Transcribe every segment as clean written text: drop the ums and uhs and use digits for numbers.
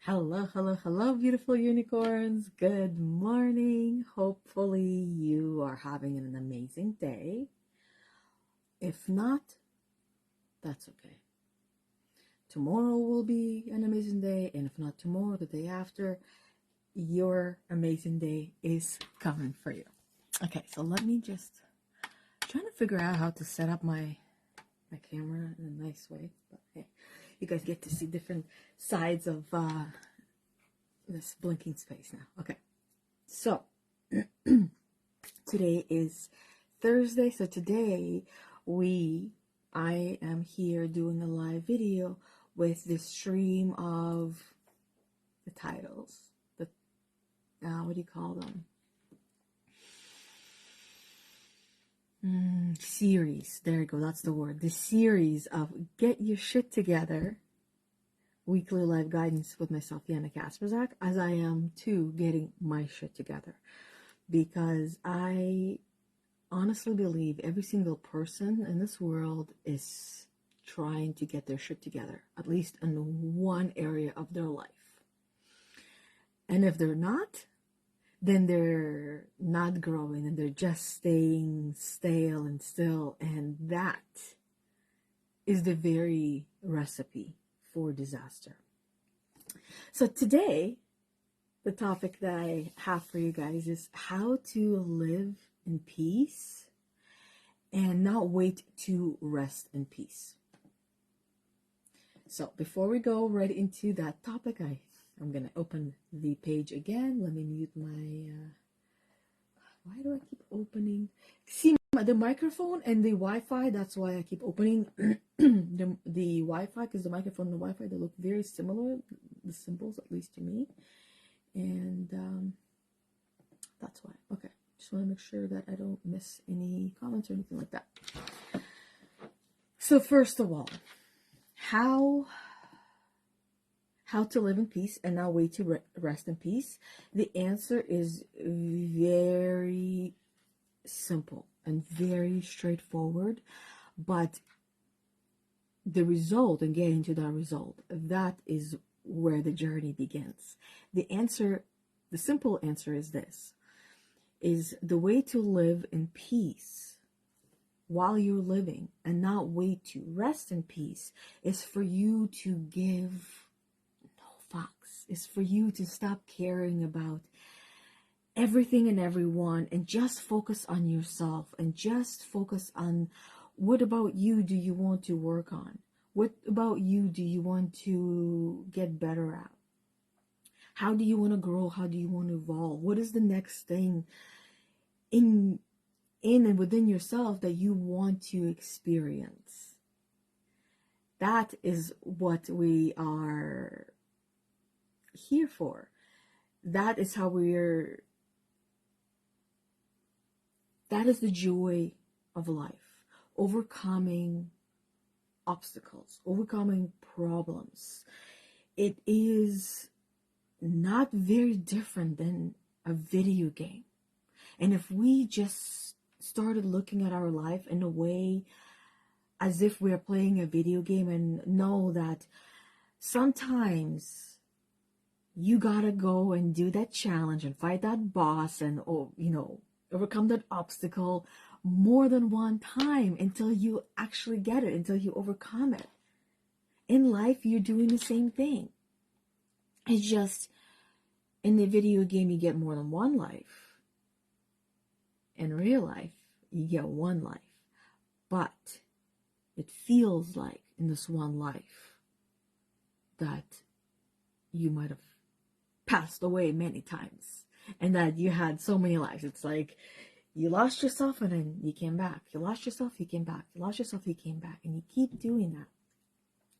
Hello, hello, hello, beautiful unicorns. Good morning. Hopefully, you are having an amazing day. If not, that's okay. Tomorrow will be an amazing day, and if not tomorrow, the day after, your amazing day is coming for you. Okay, so let me just trying to figure out how to set up my camera in a nice way. But hey, you guys get to see different sides of this blinking space now. Okay, so today is Thursday. So today I am here doing a live video with the stream of the titles. The what do you call them? Series. There you go. That's the word. The series of Get Your Shit Together. Weekly live guidance with myself, Yana Kasperczak, as I am too getting my shit together. Because I honestly believe every single person in this world is trying to get their shit together, at least in one area of their life. And if they're not, then they're not growing and they're just staying stale and still. And that is the very recipe for disaster. So today, the topic that I have for you guys is how to live in peace and not wait to rest in peace. So before we go right into that topic, I'm going to open the page again. Let me mute my, why do I keep opening? See, the microphone and the Wi-Fi, that's why I keep opening the Wi-Fi, because the microphone and the Wi-Fi, they look very similar, the symbols, at least to me. And that's why. Okay, just want to make sure that I don't miss any comments or anything like that. So first of all, how to live in peace and not wait to rest in peace? The answer is very simple and very straightforward, but the result and getting to that result, that is where the journey begins. The simple answer is this, is the way to live in peace while you're living and not wait to rest in peace is for you to give no fucks. Is for you to stop caring about everything and everyone and just focus on yourself and just focus on what about you do you want to work on? What about you do you want to get better at? How do you want to grow? How do you want to evolve? What is the next thing in and within yourself that you want to experience? That is what we are here for. That is that is the joy of life. Overcoming obstacles, overcoming problems. It is not very different than a video game. And if we just started looking at our life in a way as if we're playing a video game and know that sometimes you gotta go and do that challenge and fight that boss and, overcome that obstacle more than one time until you actually get it, until you overcome it. In life, you're doing the same thing. It's just in the video game, you get more than one life. In real life, you get one life. But it feels like in this one life that you might have passed away many times and that you had so many lives. It's like you lost yourself and then you came back. You lost yourself, you came back. You lost yourself, you came back. And you keep doing that.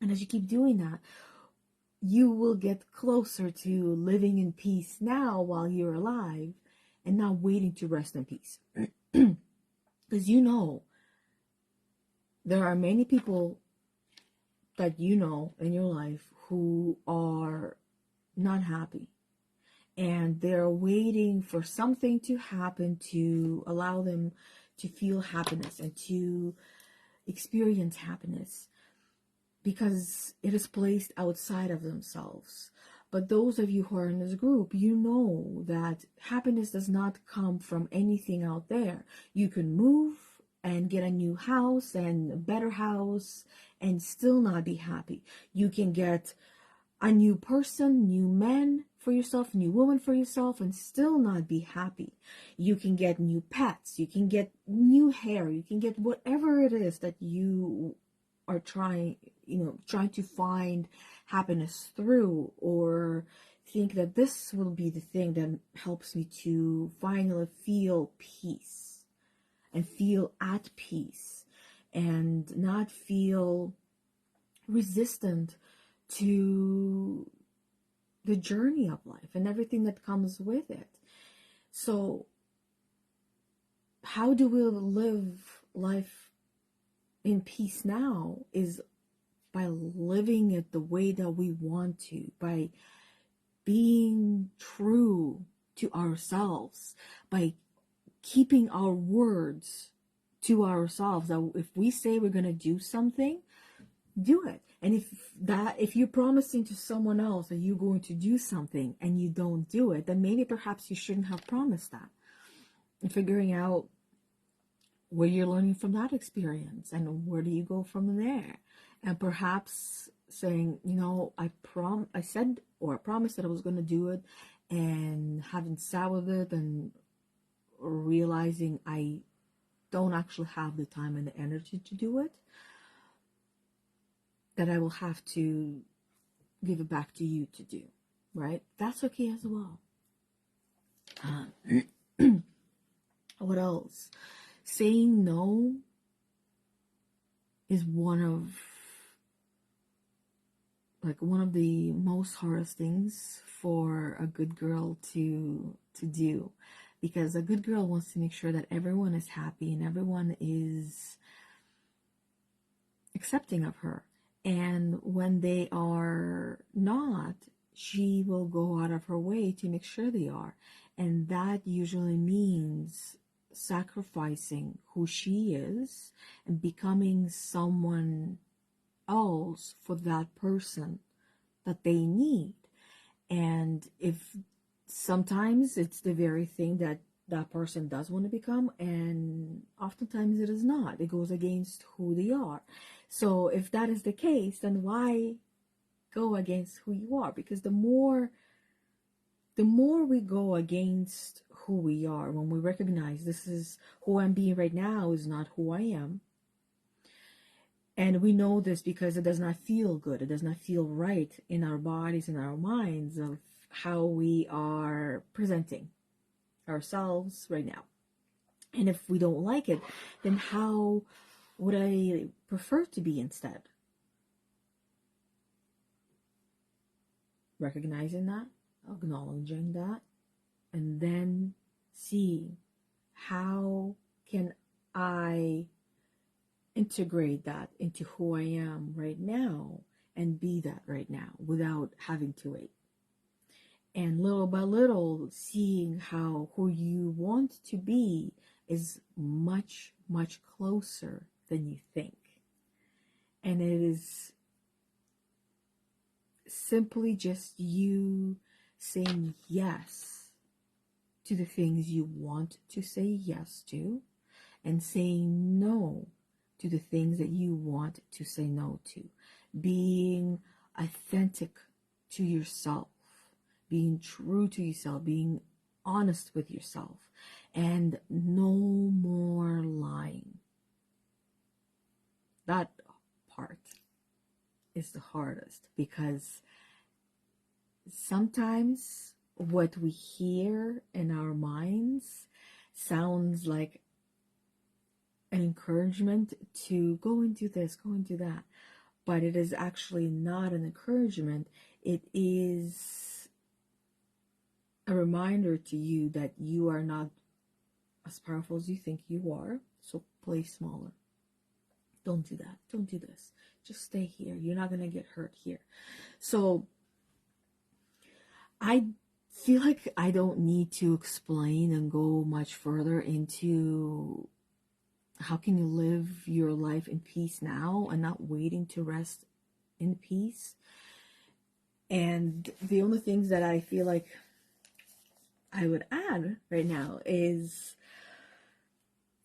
And as you keep doing that, you will get closer to living in peace now while you're alive and not waiting to rest in peace. Because there are many people that you know in your life who are not happy. And they're waiting for something to happen to allow them to feel happiness and to experience happiness because it is placed outside of themselves. But those of you who are in this group, you know that happiness does not come from anything out there. You can move and get a new house and a better house and still not be happy. You can get a new person, new man for yourself, new woman for yourself, and still not be happy. You can get new pets, you can get new hair, you can get whatever it is that you are trying to find happiness through, or think that this will be the thing that helps me to finally feel peace and feel at peace and not feel resistant to the journey of life and everything that comes with it. So how do we live life in peace now is by living it the way that we want to, by being true to ourselves, by keeping our words to ourselves. That if we say we're going to do something, do it. And if you're promising to someone else that you're going to do something and you don't do it, then maybe perhaps you shouldn't have promised that. And figuring out where you're learning from that experience and where do you go from there. And perhaps saying, I promised that I was going to do it, and having sat with it and realizing I don't actually have the time and the energy to do it, that I will have to give it back to you to do, right? That's okay as well. What else? Saying no is one of the most hardest things for a good girl to do, because a good girl wants to make sure that everyone is happy and everyone is accepting of her. And when they are not, she will go out of her way to make sure they are. And that usually means sacrificing who she is and becoming someone else for that person that they need. And if sometimes it's the very thing that that person does want to become, and oftentimes it is not. It goes against who they are. So if that is the case, then why go against who you are? Because the more we go against who we are, when we recognize this is who I'm being right now is not who I am, and we know this because it does not feel good, it does not feel right in our bodies and our minds of how we are presenting ourselves right now. And if we don't like it, then how would I prefer to be instead? Recognizing that, acknowledging that, and then see how can I integrate that into who I am right now and be that right now without having to wait. And little by little, seeing how who you want to be is much, much closer than you think. And it is simply just you saying yes to the things you want to say yes to, and saying no to the things that you want to say no to. Being authentic to yourself, being true to yourself, being honest with yourself, and no more lying. That part is the hardest, because sometimes what we hear in our minds sounds like an encouragement to go and do this, go and do that. But it is actually not an encouragement. It is a reminder to you that you are not as powerful as you think you are. So play smaller. Don't do that. Don't do this. Just stay here. You're not going to get hurt here. So I feel like I don't need to explain and go much further into how can you live your life in peace now and not waiting to rest in peace. And the only things that I feel like I would add right now is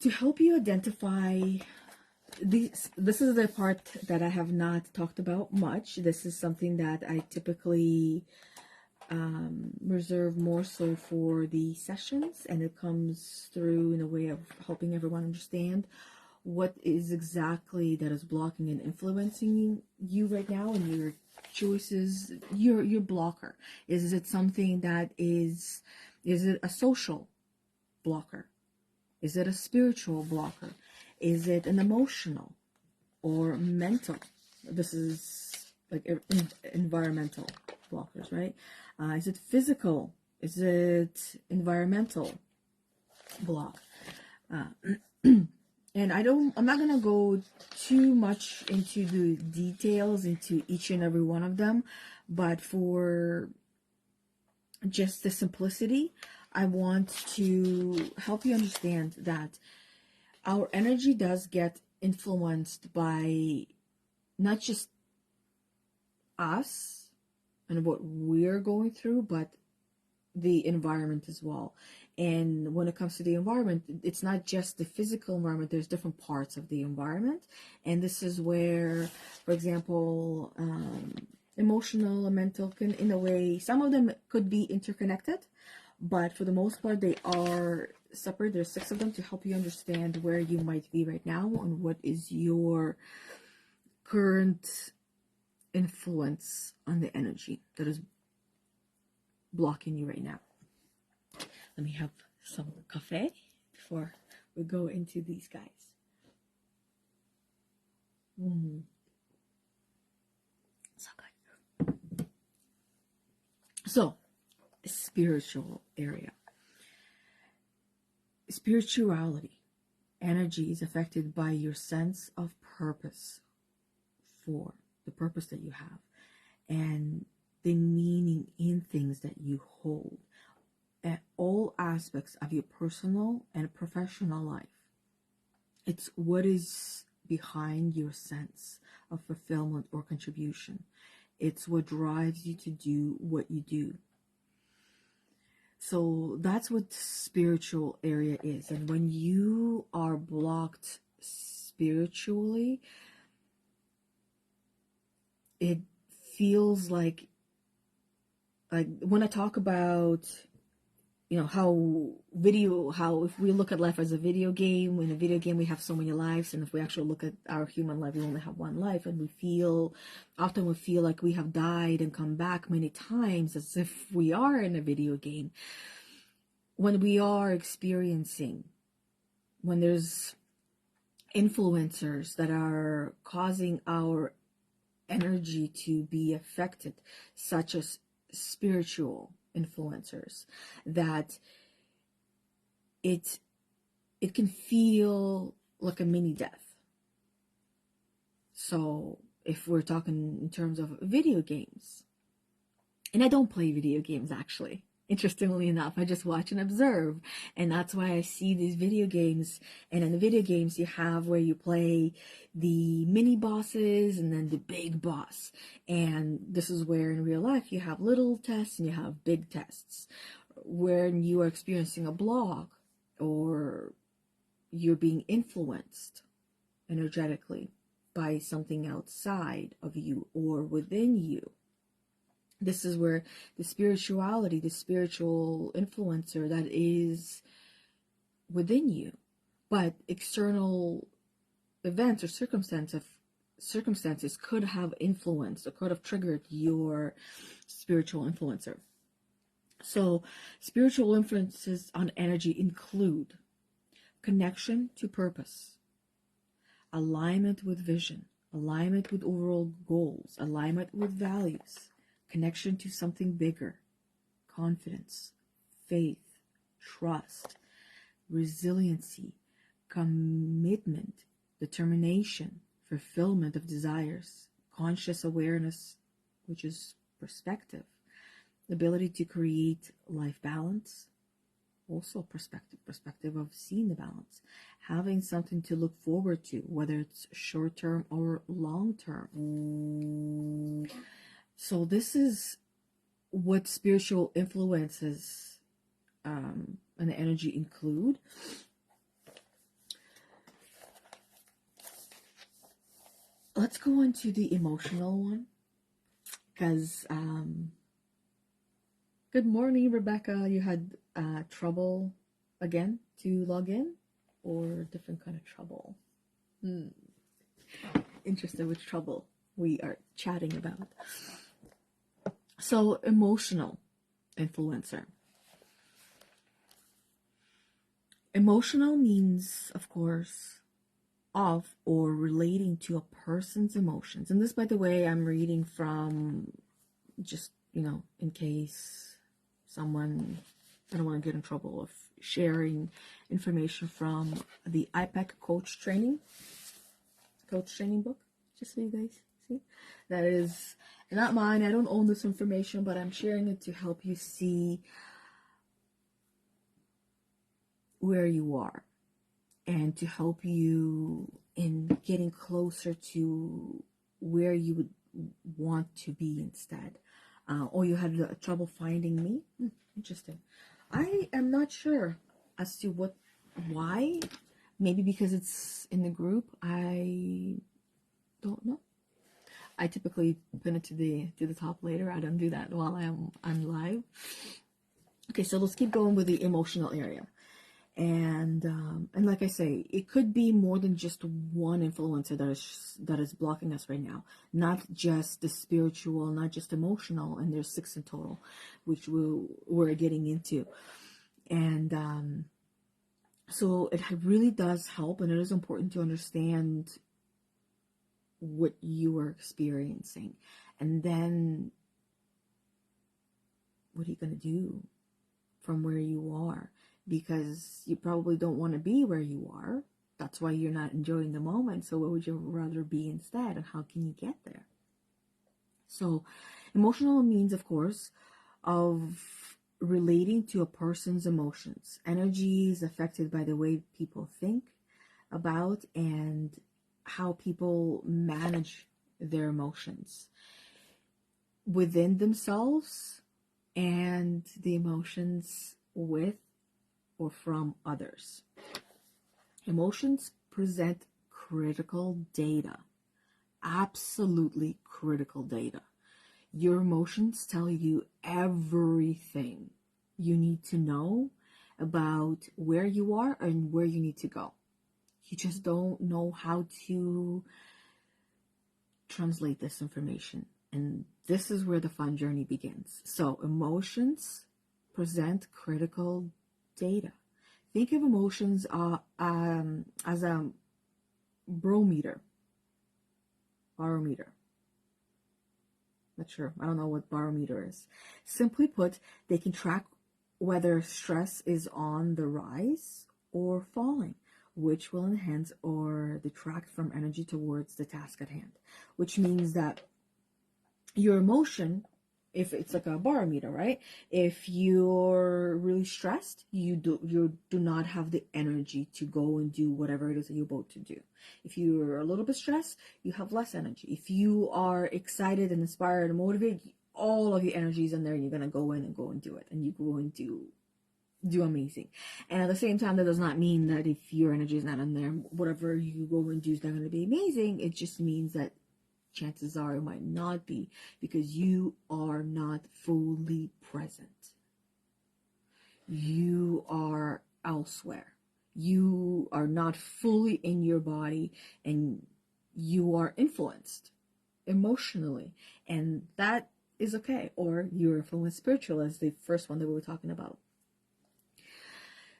to help you identify these. This is the part that I have not talked about much. This is something that I typically reserve more so for the sessions, and it comes through in a way of helping everyone understand what is exactly that is blocking and influencing you right now and your choices, your blocker. Is it something that is it a social blocker? Is it a spiritual blocker? Is it an emotional or mental? This is like environmental blockers, right? Is it physical? Is it environmental block? And I'm not gonna go too much into the details into each and every one of them, but for just the simplicity, I want to help you understand that our energy does get influenced by not just us and what we're going through, but the environment as well. And when it comes to the environment, it's not just the physical environment, there's different parts of the environment. And this is where, for example, emotional and mental can, in a way, some of them could be interconnected, but for the most part, they are separate. There's 6 of them to help you understand where you might be right now and what is your current influence on the energy that is blocking you right now. Let me have some coffee before we go into these guys. So good. So, spiritual area. Spirituality. Energy is affected by your sense of purpose for the purpose that you have and the meaning in things that you hold at all aspects of your personal and professional life. It's what is behind your sense of fulfillment or contribution. It's what drives you to do what you do. So that's what spiritual area is. And when you are blocked spiritually, it feels like when I talk about, how if we look at life as a video game, in a video game we have so many lives, and if we actually look at our human life, we only have one life, and we feel like we have died and come back many times as if we are in a video game. When we are experiencing, when there's influencers that are causing our energy to be affected, such as spiritual influencers, that it can feel like a mini death. So if we're talking in terms of video games, and I don't play video games actually, interestingly enough, I just watch and observe, and that's why I see these video games. And in the video games, you have where you play the mini bosses and then the big boss, and this is where in real life you have little tests and you have big tests. When you are experiencing a block or you're being influenced energetically by something outside of you or within you, this is where the spirituality, the spiritual influencer that is within you, but external events or circumstances could have influenced or could have triggered your spiritual influencer. So spiritual influences on energy include connection to purpose, alignment with vision, alignment with overall goals, alignment with values, connection to something bigger, confidence, faith, trust, resiliency, commitment, determination, fulfillment of desires, conscious awareness, which is perspective, the ability to create life balance, also perspective of seeing the balance, having something to look forward to, whether it's short-term or long-term, So this is what spiritual influences and energy include. Let's go into the emotional one, because good morning, Rebecca. You had trouble again to log in, or different kind of trouble? Interested which trouble we are chatting about. So, emotional influencer. Emotional means, of course, of or relating to a person's emotions. And this, by the way, I'm reading from just, in case someone, I don't want to get in trouble of sharing information from the IPEC coach training book, just so you guys see. That is not mine. I don't own this information, but I'm sharing it to help you see where you are and to help you in getting closer to where you would want to be instead. Or you had trouble finding me? Interesting. I am not sure as to why. Maybe because it's in the group. I don't know. I typically pin it to the top later. I don't do that while I'm live. Okay, so let's keep going with the emotional area. And like I say, it could be more than just one influencer that is blocking us right now. Not just the spiritual, not just emotional, and there's 6 in total, which we're getting into. And so it really does help, and it is important to understand what you are experiencing, and then what are you going to do from where you are? Because you probably don't want to be where you are. That's why you're not enjoying the moment. So what would you rather be instead, and how can you get there? So emotional means, of course, of relating to a person's emotions. Energy is affected by the way people think about and how people manage their emotions within themselves and the emotions with or from others. Emotions present critical data, absolutely critical data. Your emotions tell you everything you need to know about where you are and where you need to go. You just don't know how to translate this information. And this is where the fun journey begins. So emotions present critical data. Think of emotions as a barometer. Not sure. I don't know what barometer is. Simply put, they can track whether stress is on the rise or falling, which will enhance or detract from energy towards the task at hand. Which means that your emotion, if it's like a barometer, right? If you're really stressed, you do not have the energy to go and do whatever it is that you're about to do. If you're a little bit stressed, you have less energy. If you are excited and inspired and motivated, all of your energy is in there, and you're gonna go and do it, and you go and do amazing. And at the same time, that does not mean that if your energy is not in there, whatever you go and do is not going to be amazing. It just means that chances are it might not be, because you are not fully present. You are elsewhere. You are not fully in your body, and you are influenced emotionally, and that is okay. Or you're influenced spiritual, as the first one that we were talking about.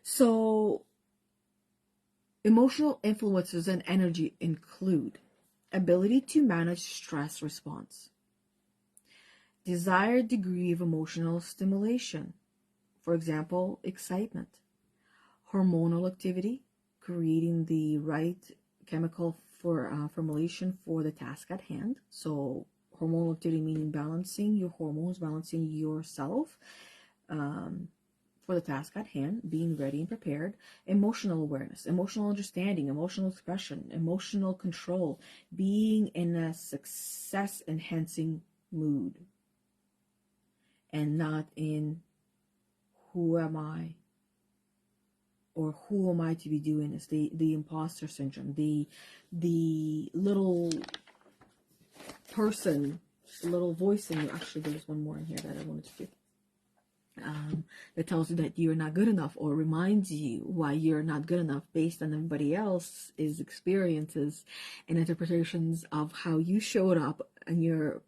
So emotional influences and energy include ability to manage stress response, desired degree of emotional stimulation, for example, excitement, hormonal activity, creating the right chemical for formulation for the task at hand. So hormonal activity meaning balancing your hormones, balancing yourself for the task at hand, being ready and prepared. Emotional awareness, emotional understanding, emotional expression, emotional control, being in a success enhancing mood, and not in who am I, or who am I to be doing this. The imposter syndrome, the little person, little voice in you. Actually, there's one more in here that I wanted to do. That tells you that you're not good enough, or reminds you why you're not good enough based on everybody else's experiences and interpretations of how you showed up in your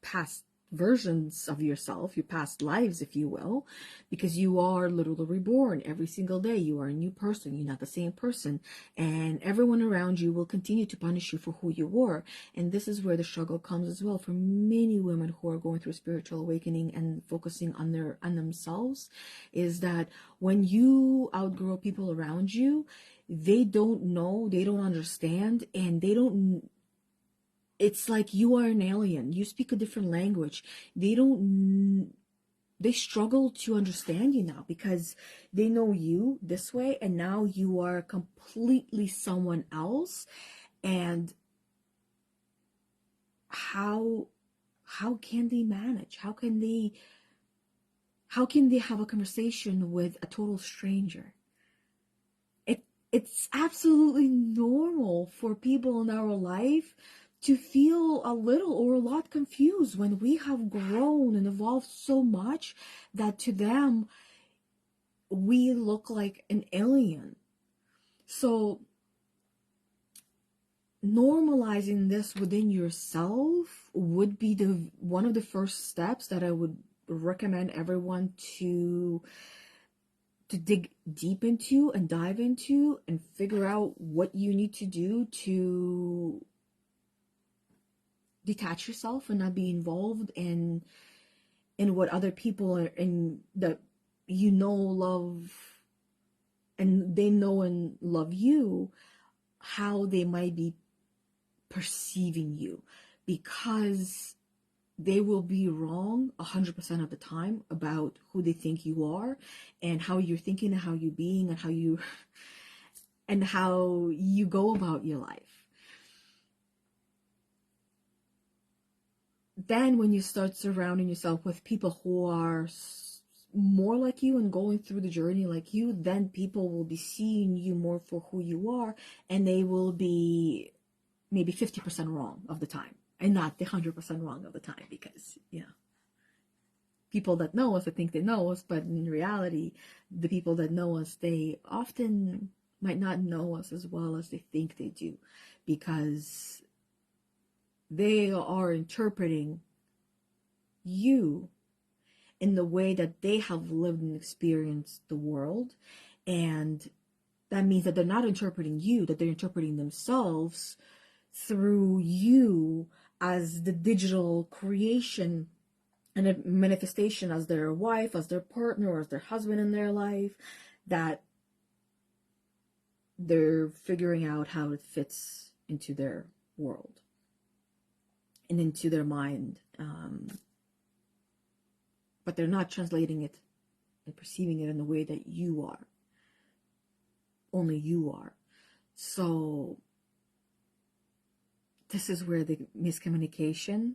past versions of yourself, your past lives, if you will, because you are literally reborn every single day. You are a new person. You're not the same person, and everyone around you will continue to punish you for who you were. And this is where the struggle comes as well for many women who are going through spiritual awakening and focusing on themselves, is that when you outgrow people around you, they don't know, they don't understand, and it's like you are an alien. You speak a different language. They struggle to understand you now, because they know you this way, and now you are completely someone else. And how can they manage? How can they have a conversation with a total stranger? It's absolutely normal for people in our life to feel a little or a lot confused when we have grown and evolved so much that to them we look like an alien. So normalizing this within yourself would be one of the first steps that I would recommend everyone to dig deep into and dive into, and figure out what you need to do to detach yourself and not be involved in what other people are in, that love, and they know and love you, how they might be perceiving you, because they will be wrong 100% of the time about who they think you are, and how you're thinking, and how you're being, and how you go about your life. Then when you start surrounding yourself with people who are more like you and going through the journey like you, then people will be seeing you more for who you are, and they will be maybe 50% wrong of the time, and not the 100% wrong of the time, because people that know us, I think they know us, but in reality, the people that know us, they often might not know us as well as they think they do, because they are interpreting you in the way that they have lived and experienced the world. And that means that they're not interpreting you, that they're interpreting themselves through you as the digital creation and a manifestation, as their wife, as their partner, or as their husband in their life, that they're figuring out how it fits into their world and into their mind, but they're not translating it and perceiving it in the way that you are. Only you are. So this is where the miscommunication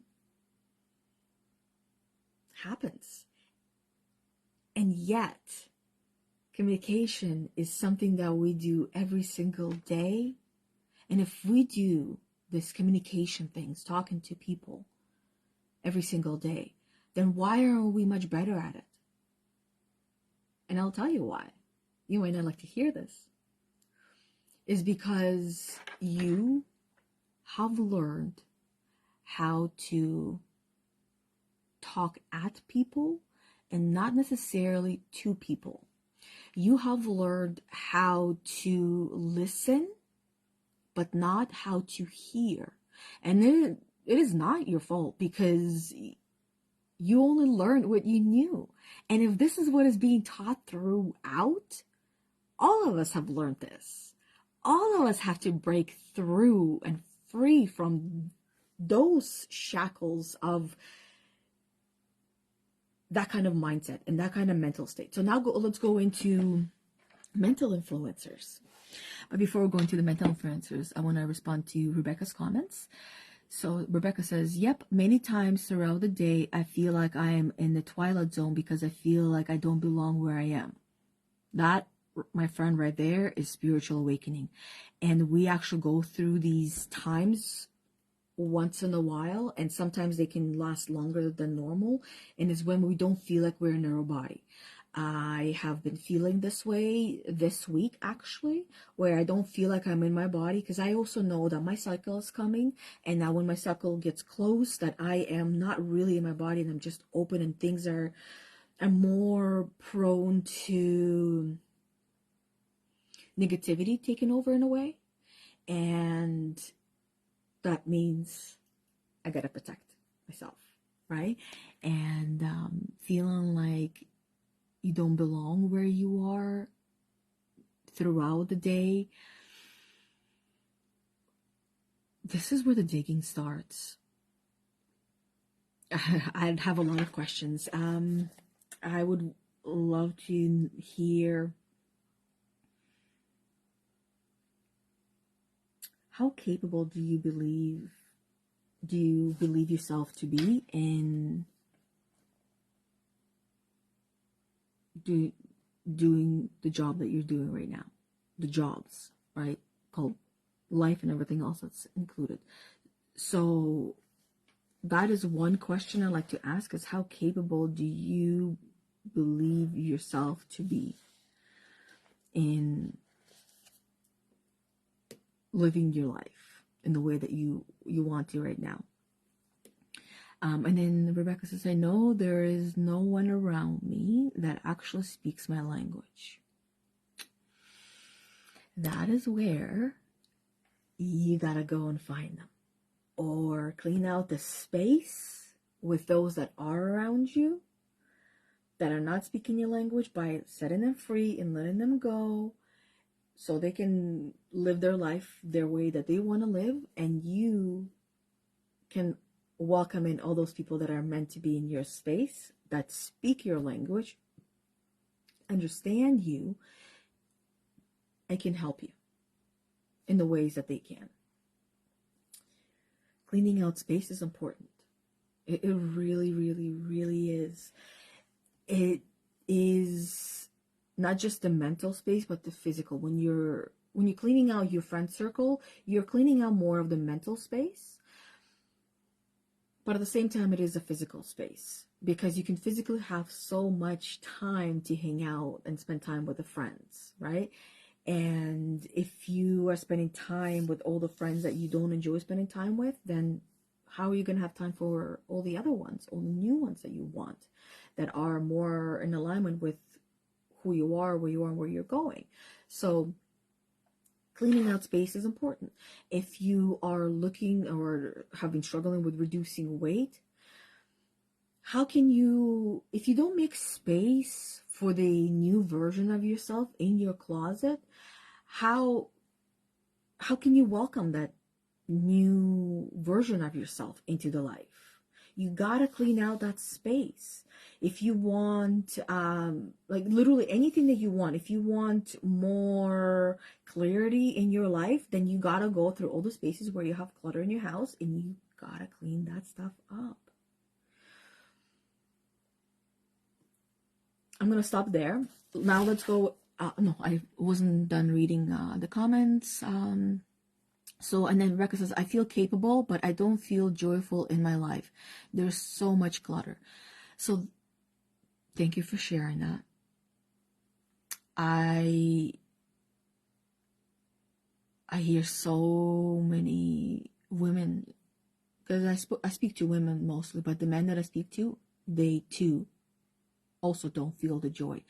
happens. And yet, communication is something that we do every single day. And if we do this communication things, talking to people every single day, then why are we much better at it? And I'll tell you why. You might not like to hear this. Is because you have learned how to talk at people and not necessarily to people. You have learned how to listen, but not how to hear. And it is not your fault, because you only learned what you knew. And if this is what is being taught throughout, all of us have learned this. All of us have to break through and free from those shackles of that kind of mindset and that kind of mental state. So now let's go into mental influencers. Before we go into the mental influencers, I want to respond to Rebecca's comments. So Rebecca says, yep, many times throughout the day, I feel like I am in the twilight zone because I feel like I don't belong where I am. That, my friend, right there is spiritual awakening. And we actually go through these times once in a while, and sometimes they can last longer than normal, and it's when we don't feel like we're in our body. I have been feeling this way this week, actually, where I don't feel like I'm in my body, because I also know that my cycle is coming, and now when my cycle gets close, that I am not really in my body, and I'm just open, and things are more prone to negativity taking over in a way. And that means I gotta protect myself, right? And feeling like you don't belong where you are throughout the day. This is where the digging starts. I'd have a lot of questions. I would love to hear how capable do you believe yourself to be in doing the job that you're doing right now, the jobs, right, called life and everything else that's included. So that is one question I like to ask, is how capable do you believe yourself to be in living your life in the way that you want to right now. And then Rebecca says, I know there is no one around me that actually speaks my language. That is where you gotta go and find them, or clean out the space with those that are around you that are not speaking your language by setting them free and letting them go, so they can live their life their way that they want to live, and you can welcome in all those people that are meant to be in your space, that speak your language, understand you, and can help you in the ways that they can. Cleaning out space is important. It really, really, really is. It is not just the mental space, but the physical. When you're cleaning out your friend circle, you're cleaning out more of the mental space. But at the same time, it is a physical space, because you can physically have so much time to hang out and spend time with the friends, right? And if you are spending time with all the friends that you don't enjoy spending time with, then how are you going to have time for all the other ones, all the new ones that you want, that are more in alignment with who you are, where you are, and where you're going? So cleaning out space is important. If you are looking or have been struggling with reducing weight, how can you, if you don't make space for the new version of yourself in your closet, how can you welcome that new version of yourself into the life? You gotta clean out that space. If you want, like literally anything that you want, if you want more clarity in your life, then you gotta go through all the spaces where you have clutter in your house, and you gotta clean that stuff up. I'm gonna stop there. Now let's go. No, I wasn't done reading the comments. So, and then Rebecca says, I feel capable, but I don't feel joyful in my life. There's so much clutter. So thank you for sharing that. I hear so many women, because I speak to women mostly, but the men that I speak to, they too also don't feel the joy.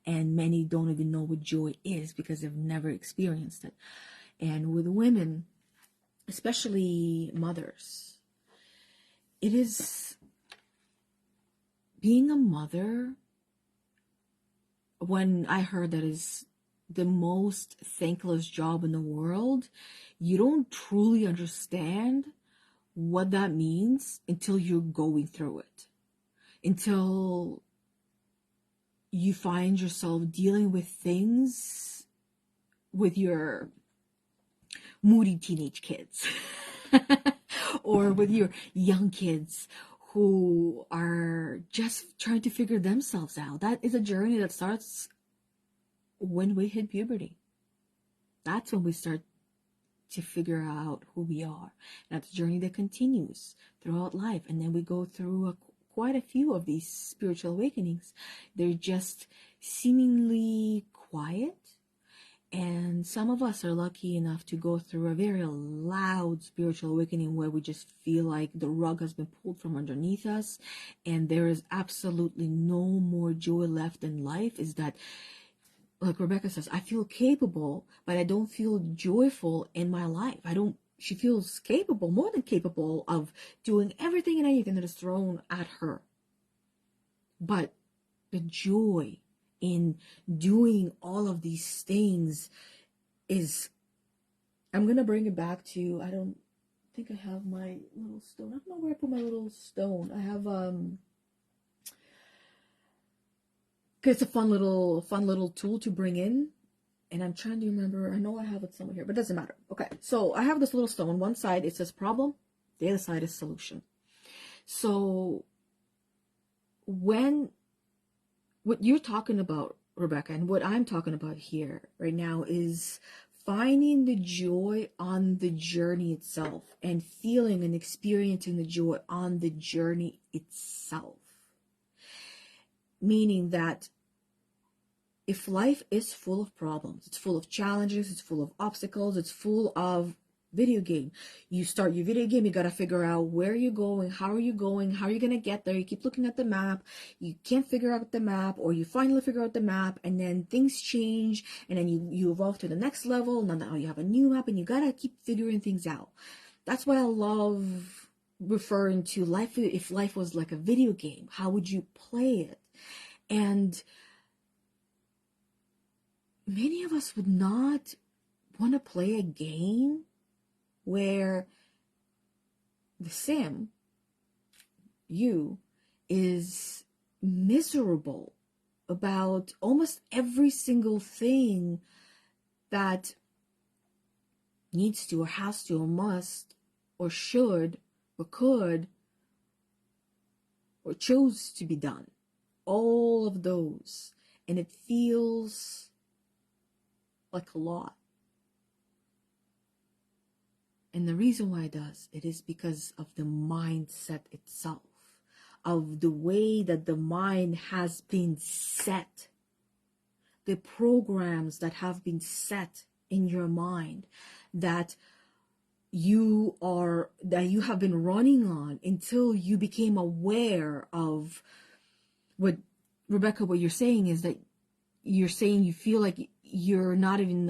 And many don't even know what joy is, because they've never experienced it. And with women, especially mothers, it is, being a mother, when I heard that is the most thankless job in the world, you don't truly understand what that means until you're going through it, until you find yourself dealing with things with your moody teenage kids or with your young kids who are just trying to figure themselves out. That is a journey that starts when we hit puberty. That's when we start to figure out who we are. And that's a journey that continues throughout life. And then we go through quite a few of these spiritual awakenings. They're just seemingly quiet. And some of us are lucky enough to go through a very loud spiritual awakening where we just feel like the rug has been pulled from underneath us and there is absolutely no more joy left in life. Is that, like Rebecca says, I feel capable, but I don't feel joyful in my life. She feels capable, more than capable, of doing everything and anything that is thrown at her. But the joy in doing all of these things is, I'm going to bring it back to, I don't think I have my little stone. I don't know where I put my little stone. I have, it's a fun little tool to bring in. And I'm trying to remember, I know I have it somewhere here, but it doesn't matter. Okay, so I have this little stone. One side, it says problem. The other side is solution. So what you're talking about, Rebecca, and what I'm talking about here right now is finding the joy on the journey itself and feeling and experiencing the joy on the journey itself. Meaning that if life is full of problems, it's full of challenges, it's full of obstacles, it's full of video game. You start your video game, you got to figure out where you're going, how are you going, how are you going to get there. You keep looking at the map, you can't figure out the map, or you finally figure out the map, and then things change, and then you evolve to the next level, and now you have a new map, and you got to keep figuring things out. That's why I love referring to life. If life was like a video game, how would you play it? And many of us would not want to play a game where the sim, you, is miserable about almost every single thing that needs to or has to or must or should or could or chose to be done. All of those. And it feels like a lot. And the reason why it is because of the mindset itself, of the way that the mind has been set, the programs that have been set in your mind that you have been running on until you became aware of what, Rebecca, what you're saying is that you're saying you feel like you're not even,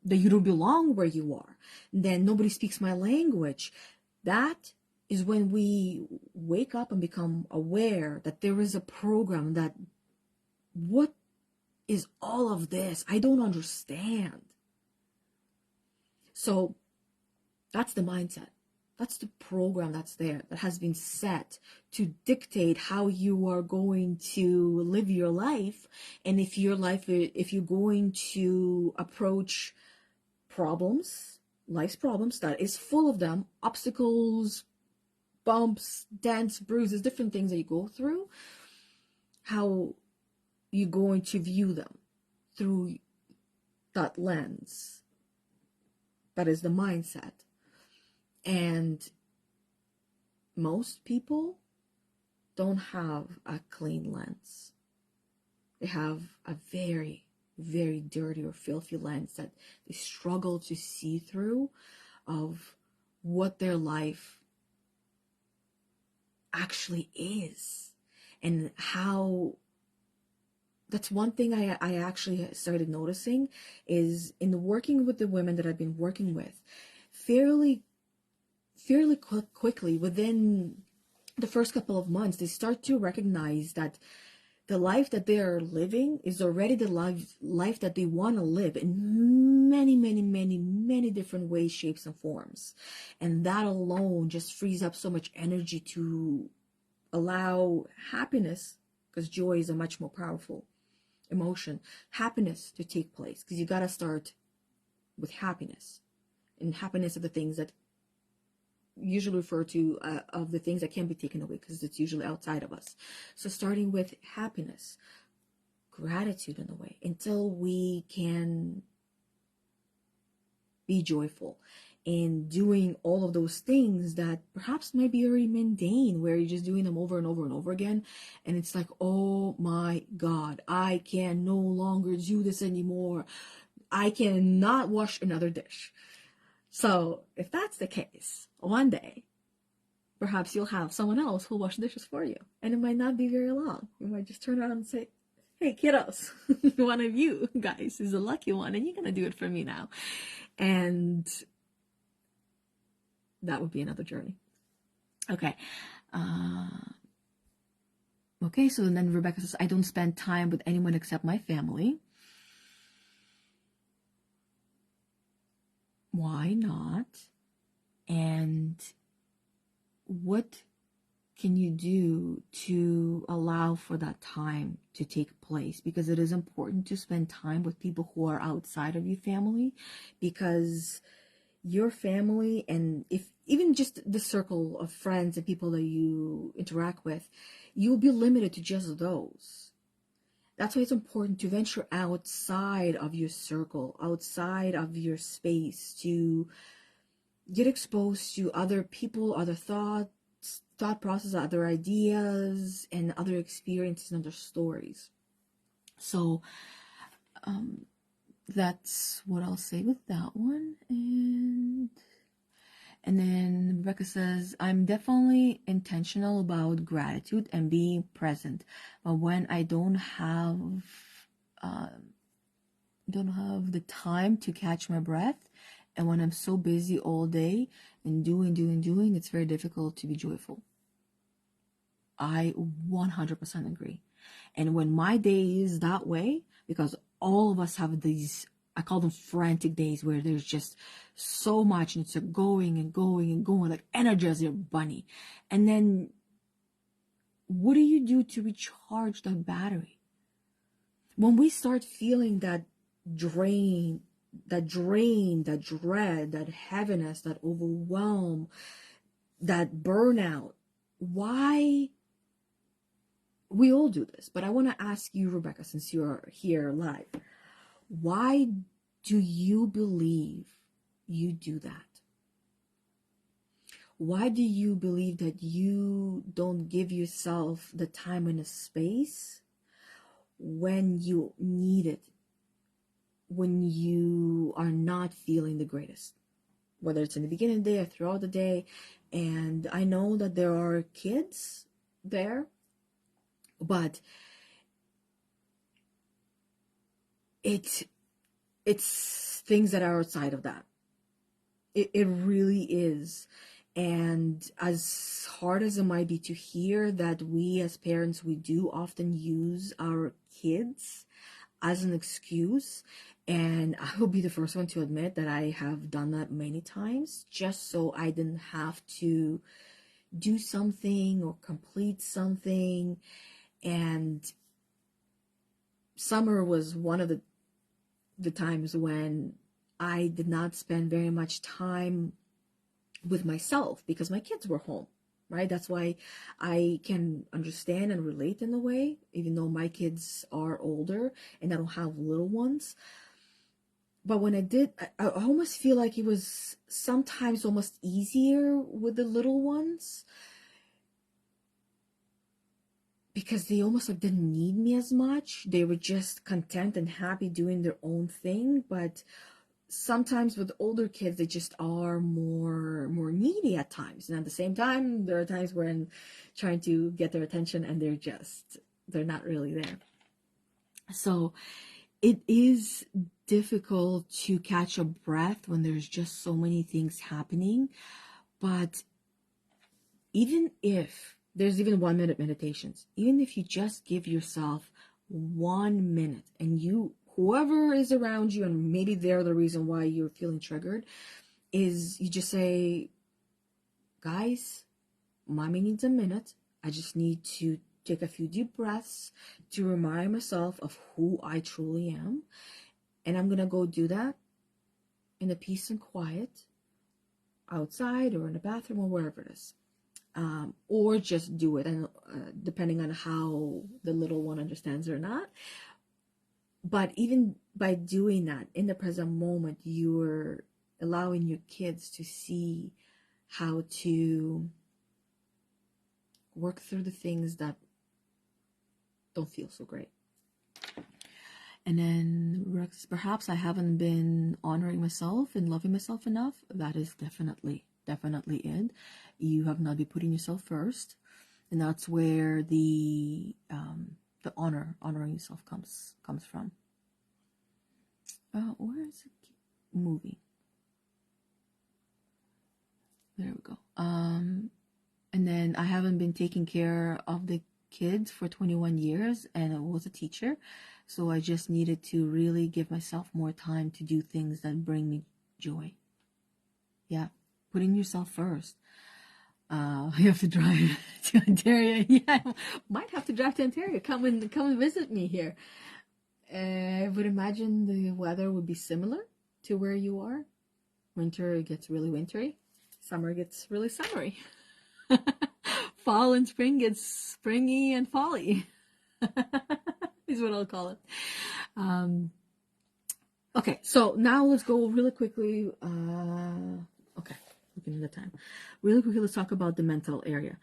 that you don't belong where you are. Then nobody speaks my language. That is when we wake up and become aware that there is a program that, what is all of this? I don't understand. So that's the mindset. That's the program that's there, that has been set to dictate how you are going to live your life. And if you're going to approach life's problems, that is full of them, obstacles, bumps, dents, bruises, different things that you go through, how you're going to view them through that lens. That is the mindset. And most people don't have a clean lens. They have a very, very dirty or filthy lens that they struggle to see through, of what their life actually is. And how, that's one thing I actually started noticing is in working with the women that I've been working with, fairly quickly, within the first couple of months, they start to recognize that the life that they are living is already the life that they want to live in many, many, many, many different ways, shapes, and forms. And that alone just frees up so much energy to allow happiness, because joy is a much more powerful emotion, happiness to take place. Because you got to start with happiness. And happiness are the things that usually refer to of the things that can be taken away, because it's usually outside of us. So starting with happiness, gratitude in a way, until we can be joyful in doing all of those things that perhaps might be very mundane, where you're just doing them over and over and over again. And it's like, oh my God, I can no longer do this anymore. I cannot wash another dish. So if that's the case, one day, perhaps you'll have someone else who'll wash dishes for you. And it might not be very long. You might just turn around and say, hey, kiddos, one of you guys is a lucky one, and you're going to do it for me now. And that would be another journey. Okay. Okay, so then Rebecca says, I don't spend time with anyone except my family. Why not? And what can you do to allow for that time to take place? Because it is important to spend time with people who are outside of your family, because your family, and if even just the circle of friends and people that you interact with, you'll be limited to just those. That's why it's important to venture outside of your circle, outside of your space, to get exposed to other people, other thought process, other ideas, and other experiences and other stories. So that's what I'll say with that one. And then Rebecca says, I'm definitely intentional about gratitude and being present, but when I don't have the time to catch my breath, and when I'm so busy all day and doing, it's very difficult to be joyful. I 100% agree. And when my day is that way, because all of us have these, I call them frantic days, where there's just so much and it's going and going and going, like Energizer Bunny. And then what do you do to recharge that battery? When we start feeling that drain, that dread, that heaviness, that overwhelm, that burnout, why? We all do this, but I want to ask you, Rebecca, since you're here live, why do you believe you do that? Why do you believe that you don't give yourself the time and the space when you need it, when you are not feeling the greatest, whether it's in the beginning of the day or throughout the day? And I know that there are kids there, but it's things that are outside of that. It really is. And as hard as it might be to hear that we as parents, we do often use our kids as an excuse. And I will be the first one to admit that I have done that many times, just so I didn't have to do something or complete something. And summer was one of the times when I did not spend very much time with myself because my kids were home, right? That's why I can understand and relate in a way, even though my kids are older and I don't have little ones. But when I did, I almost feel like it was sometimes almost easier with the little ones, because they almost like didn't need me as much. They were just content and happy doing their own thing. But sometimes with older kids, they just are more needy at times. And at the same time, there are times when trying to get their attention and they're not really there. So it is difficult to catch a breath when there's just so many things happening. But even if there's even 1 minute meditations, even if you just give yourself 1 minute, and whoever is around you, and maybe they're the reason why you're feeling triggered, is you just say, guys, mommy needs a minute. I just need to take a few deep breaths to remind myself of who I truly am. And I'm going to go do that in a peace and quiet. outside or in the bathroom or wherever it is. Or just do it, and depending on how the little one understands or not. But even by doing that in the present moment, you're allowing your kids to see how to work through the things that don't feel so great. And then perhaps I haven't been honoring myself and loving myself enough. That is definitely it. You have not been putting yourself first, and that's where the honoring yourself comes from. Where is it moving? There we go. And then I haven't been taking care of the kids for 21 years, and I was a teacher, so I just needed to really give myself more time to do things that bring me joy. Yeah, putting yourself first. You have to drive to Ontario. Yeah, might have to drive to Ontario. Come and visit me here. I would imagine the weather would be similar to where you are. Winter gets really wintry. Summer gets really summery. Fall and spring gets springy and fally. Is what I'll call it. Okay, so now let's go really quickly. Okay, looking at the time. Really quickly, let's talk about the mental area.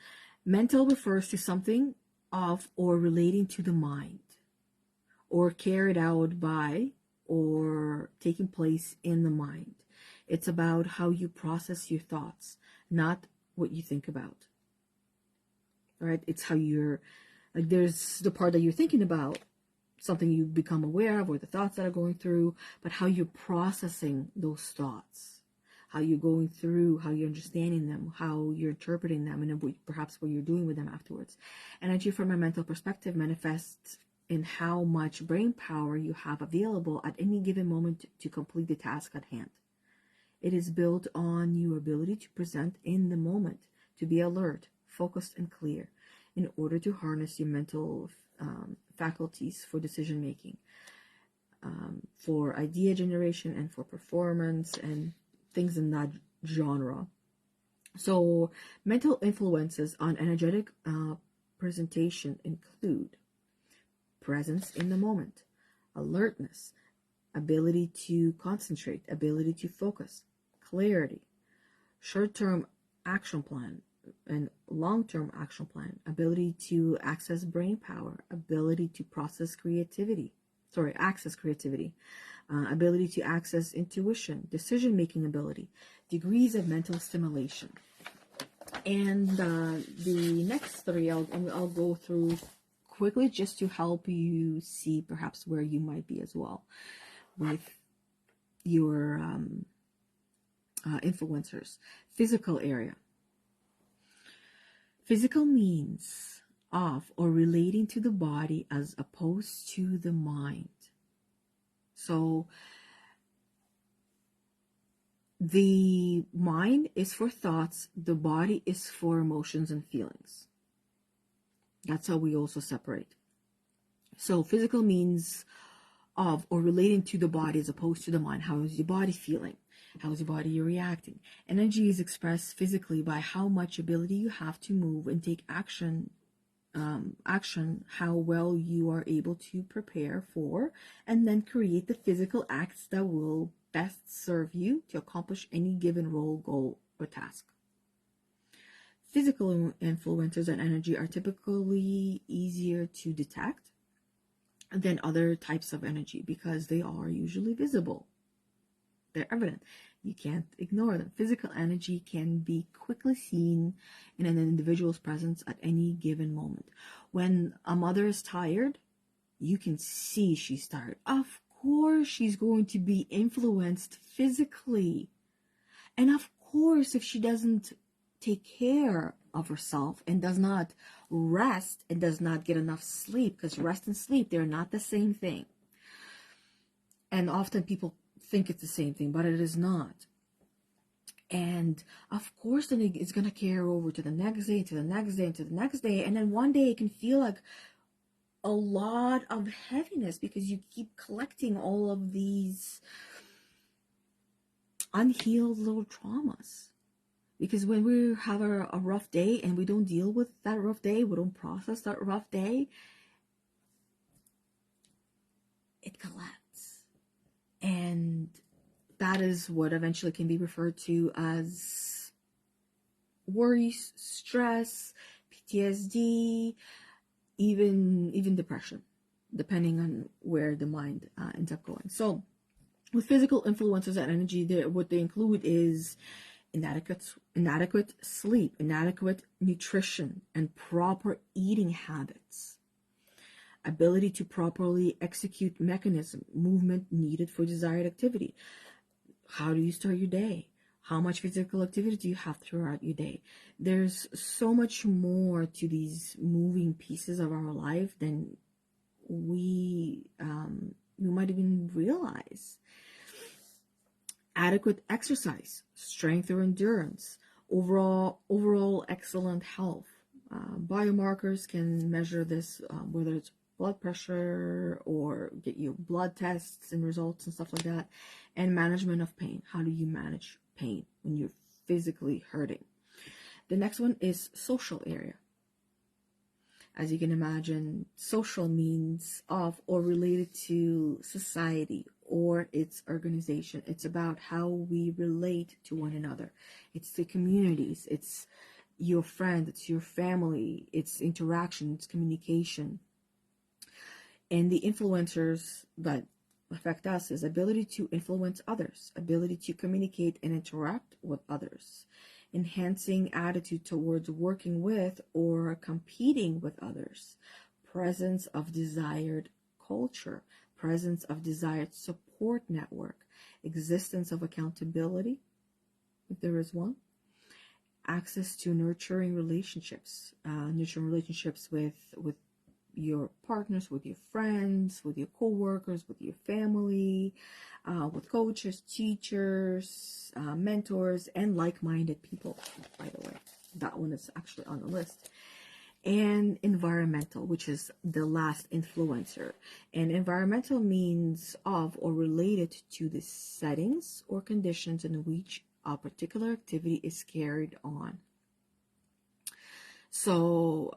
Mental refers to something of or relating to the mind, or carried out by or taking place in the mind. It's about how you process your thoughts, not what you think about. Right? It's how you're, like, there's the part that you're thinking about, something you become aware of, or the thoughts that are going through, but how you're processing those thoughts, how you're going through, how you're understanding them, how you're interpreting them, and perhaps what you're doing with them afterwards. Energy from a mental perspective manifests in how much brain power you have available at any given moment to complete the task at hand. It is built on your ability to present in the moment, to be alert, focused, and clear, in order to harness your mental faculties for decision making, for idea generation, and for performance, and things in that genre. So mental influences on energetic presentation include presence in the moment, alertness, ability to concentrate, ability to focus, clarity, short-term action plan and long-term action plan, ability to access brain power, ability to access creativity, ability to access intuition, decision-making ability, degrees of mental stimulation. And the next three I'll go through quickly just to help you see perhaps where you might be as well with your influencers. Physical area. Physical means of or relating to the body as opposed to the mind. So the mind is for thoughts, the body is for emotions and feelings. That's how we also separate. So physical means of or relating to the body as opposed to the mind. How is your body feeling? How is your body reacting? Energy is expressed physically by how much ability you have to move and take action, how well you are able to prepare for and then create the physical acts that will best serve you to accomplish any given role, goal, or task. Physical influencers and energy are typically easier to detect than other types of energy because they are usually visible. They're evident. You can't ignore them. Physical energy can be quickly seen in an individual's presence at any given moment. When a mother is tired, you can see she's tired. Of course, she's going to be influenced physically. And of course, if she doesn't take care of herself and does not rest and does not get enough sleep, because rest and sleep, they're not the same thing. And often people think it's the same thing, but it is not. And of course, then it's going to carry over to the next day, to the next day, and to the next day. And then one day it can feel like a lot of heaviness because you keep collecting all of these unhealed little traumas. Because when we have a rough day and we don't deal with that rough day, we don't process that rough day, it collapses. And that is what eventually can be referred to as worries, stress, PTSD, even depression, depending on where the mind ends up going. So with physical influences and energy, what they include is inadequate sleep, inadequate nutrition, and proper eating habits, ability to properly execute mechanism, movement needed for desired activity. How do you start your day? How much physical activity do you have throughout your day? There's so much more to these moving pieces of our life than we might even realize. Adequate exercise, strength or endurance, overall excellent health. Biomarkers can measure this, whether it's blood pressure or get you blood tests and results and stuff like that. And management of pain. How do you manage pain when you're physically hurting? The next one is social area. As you can imagine, social means of or related to society or its organization. It's about how we relate to one another. It's the communities, it's your friend, it's your family, it's interaction, it's communication. And the influencers that affect us is ability to influence others, ability to communicate and interact with others, enhancing attitude towards working with or competing with others, presence of desired culture, presence of desired support network, existence of accountability, if there is one, access to nurturing relationships with your partners, with your friends, with your co-workers, with your family, with coaches, teachers, mentors, and like-minded people, by the way. That one is actually on the list. And environmental, which is the last influencer. And environmental means of or related to the settings or conditions in which a particular activity is carried on. So,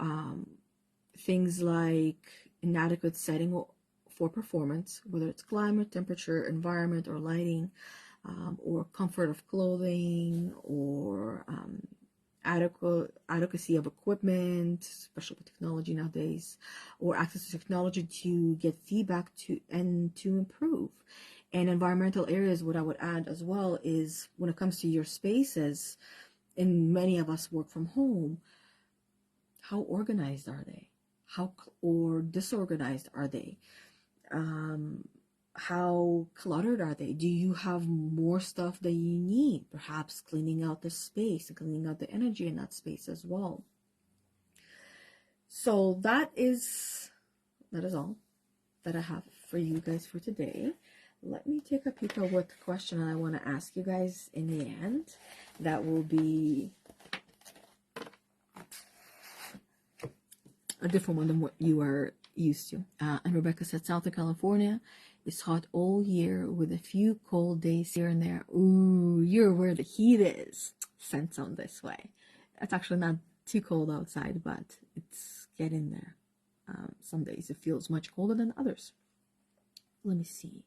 things like inadequate setting for performance, whether it's climate, temperature, environment, or lighting, or comfort of clothing, or adequacy of equipment, especially with technology nowadays, or access to technology to get feedback to improve. And environmental areas, what I would add as well is when it comes to your spaces, and many of us work from home, how organized are they? How or disorganized are they? How cluttered are they? Do you have more stuff that you need? Perhaps cleaning out the space and cleaning out the energy in that space as well. So that is all that I have for you guys for today. Let me take a peek at what question I want to ask you guys in the end. That will be a different one than what you are used to. And Rebecca said, Southern California is hot all year with a few cold days here and there. Ooh, you're where the heat is. Sent on this way. It's actually not too cold outside, but it's getting there. Some days it feels much colder than others. Let me see.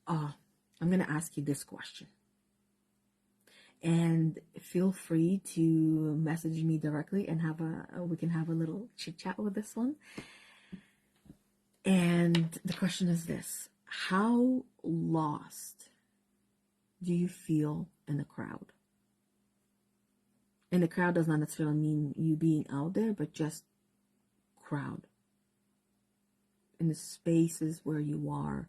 I'm going to ask you this question. And feel free to message me directly and we can have a little chit chat with this one. And the question is this: how lost do you feel in the crowd? And the crowd does not necessarily mean you being out there, but just crowd. In the spaces where you are,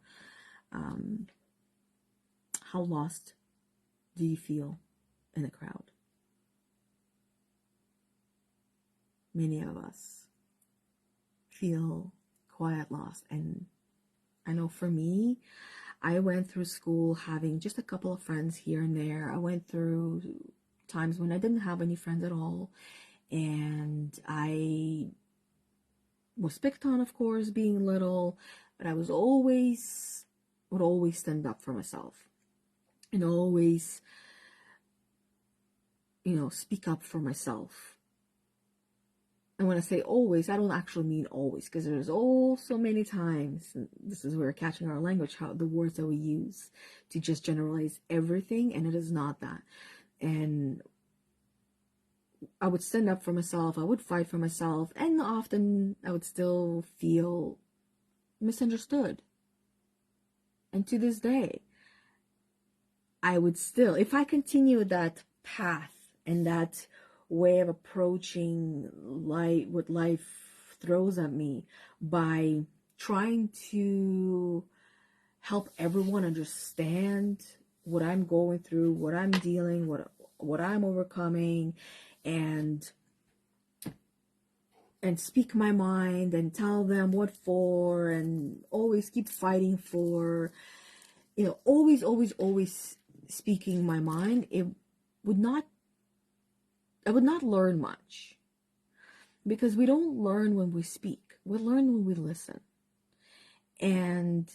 how lost do you feel in the crowd? Many of us feel quite lost. And I know for me, I went through school having just a couple of friends here and there. I went through times when I didn't have any friends at all. And I was picked on, of course, being little, but I would always stand up for myself and always speak up for myself. And when I say always, I don't actually mean always, because there's so many times, and this is where we're catching our language, how the words that we use to just generalize everything, and it is not that. And I would stand up for myself, I would fight for myself, and often I would still feel misunderstood. And to this day, I would still, if I continue that path and that way of approaching life, what life throws at me, by trying to help everyone understand what I'm going through, what I'm dealing, what I'm overcoming, and speak my mind and tell them what for, and always keep fighting for, always speaking my mind, I would not learn much, because we don't learn when we speak, we learn when we listen. And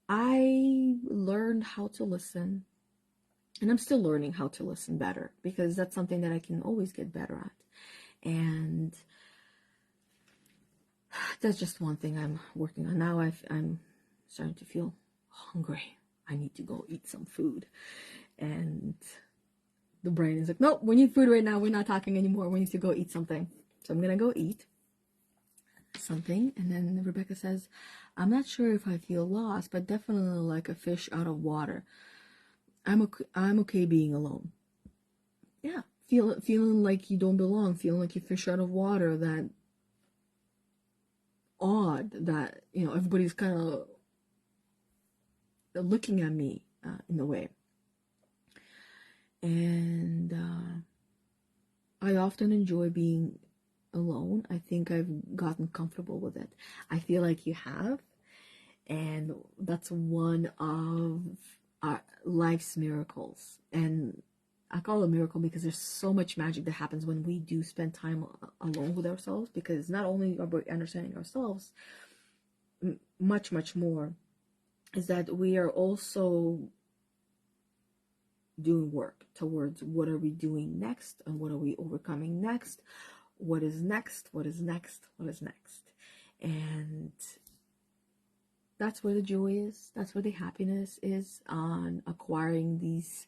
I learned how to listen, and I'm still learning how to listen better, because that's something that I can always get better at. And that's just one thing I'm working on now. I'm starting to feel hungry. I need to go eat some food. And the brain is like, nope, we need food right now. We're not talking anymore. We need to go eat something. So I'm going to go eat something. And then Rebecca says, I'm not sure if I feel lost, but definitely like a fish out of water. I'm okay being alone. Yeah. Feeling like you don't belong, feeling like you fish out of water, that odd, that, everybody's kind of looking at me in a way. And I often enjoy being alone. I think I've gotten comfortable with it. I feel like you have. And that's one of life's miracles. And I call it a miracle because there's so much magic that happens when we do spend time alone with ourselves, because not only are we understanding ourselves, much, much more is that we are also doing work towards what are we doing next, and what are we overcoming next, what is next, what is next, what is next. And that's where the joy is, that's where the happiness is, on acquiring these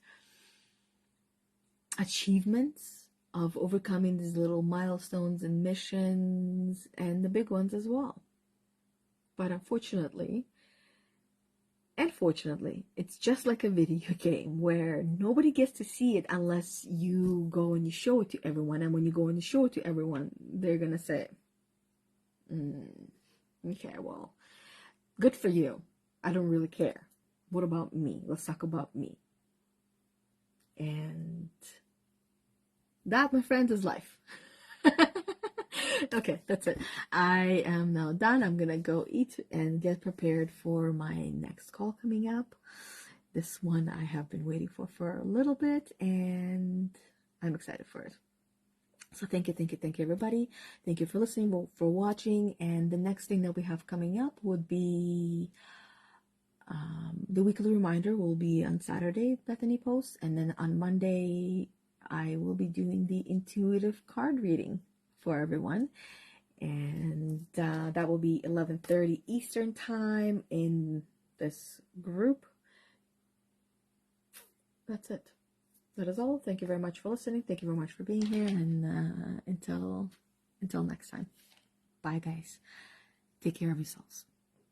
achievements of overcoming these little milestones and missions, and the big ones as well. But unfortunately, and fortunately, it's just like a video game where nobody gets to see it unless you go and you show it to everyone. And when you go and you show it to everyone, they're gonna say, okay, well, good for you. I don't really care. What about me? Let's talk about me. And that, my friends, is life. Okay, that's it. I am now done. I'm gonna go eat and get prepared for my next call coming up. This one I have been waiting for a little bit, and I'm excited for it. So thank you, everybody. Thank you for listening, for watching. And the next thing that we have coming up would be the weekly reminder will be on Saturday, Bethany posts, and then on Monday I will be doing the intuitive card reading for everyone, and that will be 11:30 Eastern time in this group. That's it. That is all. Thank you very much for listening. Thank you very much for being here, and until next time. Bye, guys. Take care of yourselves.